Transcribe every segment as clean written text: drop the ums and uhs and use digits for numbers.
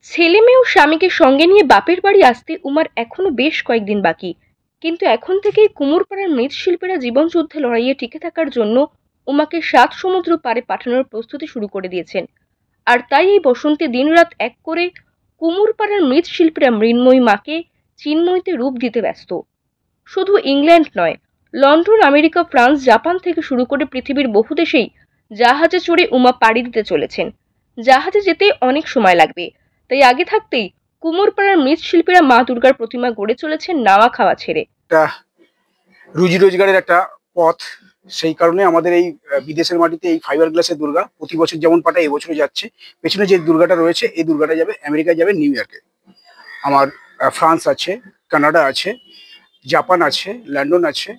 ছেলে মেয়ে ও স্বামীকে সঙ্গে নিয়ে বাপের বাড়ি আসতে উমার এখনো বেশ কয়েকদিন বাকি। কিন্তু এখন থেকেই কুমোরপাড়ার মৃৎশিল্পীরা জীবনযুদ্ধে লড়াইয়ে টিকে থাকার জন্য উমাকে 7 সমুদ্র পাড়ে পাঠানোর প্রস্তুতি শুরু করে দিয়েছেন। আর তাই এই বসন্তে দিনরাত এক করে কুমোরপাড়ার মৃৎশিল্পীরা মৃন্ময়ী মাকে চিন্ময়ীতে রূপ দিতে ব্যস্ত। শুধু ইংল্যান্ড নয়, লন্ডন, আমেরিকা, ফ্রান্স, জাপান থেকে শুরু করে পৃথিবীর বহু দেশেই জাহাজে চড়ে উমা পাড়ি দিতে চলেছেন। জাহাজে যেতে অনেক সময় লাগবে, তাই আগে থাকতেই কুমোরপাড়ার মৃৎশিল্পীরা মা দুর্গার প্রতিমা গড়ে চলেছেন নাওয়া খাওয়া ছেড়ে। রুজি রোজগারের একটা পথ, সেই কারণে আমাদের এই বিদেশের মাটিতে এই ফাইবার গ্লাসের দুর্গা প্রতি বছর যেমন পাঠায় এবছরও যাচ্ছে। পেছনে যে দুর্গাটা রয়েছে এই দুর্গাটা যাবে আমেরিকা, যাবে নিউ ইয়র্কে। আমার ফ্রান্স আছে, কানাডা আছে, জাপান আছে, লন্ডন আছে,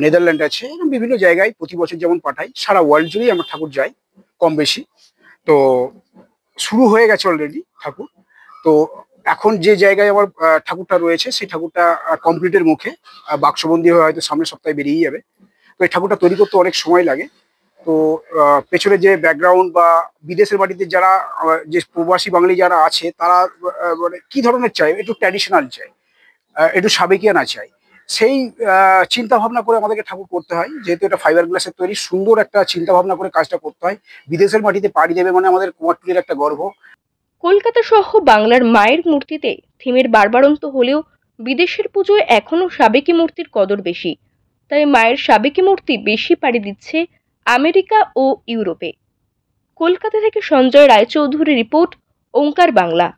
নেদারল্যান্ড আছে, এরকম বিভিন্ন জায়গায় প্রতি বছর যেমন পাঠাই। সারা ওয়ার্ল্ড জুড়েই আমার ঠাকুর যায় কম বেশি। তো শুরু হয়ে গেছে অলরেডি ঠাকুর। তো এখন যে জায়গায় আমার ঠাকুরটা রয়েছে সেই ঠাকুরটা কমপ্লিটের মুখে, বাক্সবন্দি হয়ে হয়তো সামনের সপ্তাহে বেরিয়ে যাবে। তো এই ঠাকুরটা তৈরি করতে অনেক সময় লাগে। তো পেছনে যে ব্যাকগ্রাউন্ড বা বিদেশের বাড়িতে যারা যে প্রবাসী বাঙালি যারা আছে তারা মানে কি ধরনের চাই, একটু ট্র্যাডিশনাল চাই, একটু সাবেকিয়ানা চাই, সেই চিন্তা ভাবনা করে আমাদেরকে ঠাকুর করতে হয়। যেহেতু এটা ফাইবার গ্লাসের তৈরি, সুন্দর একটা চিন্তা ভাবনা করে কাজটা করতে হয়। বিদেশের মাটিতে পাড়ি দেবে মানে আমাদের কুমারটুলির একটা গর্ব। কলকাতা সহ বাংলার মায়ের মূর্তিতে থিমের বাড়বাড়ন্ত হলেও বিদেশের পুজোয় এখনো সাবেকি মূর্তির কদর বেশি। তাই মায়ের সাবেকি মূর্তি বেশি পাড়ি দিচ্ছে আমেরিকা ও ইউরোপে। কলকাতা থেকে সঞ্জয় রায়চৌধুরী রিপোর্ট, ওঙ্কার বাংলা।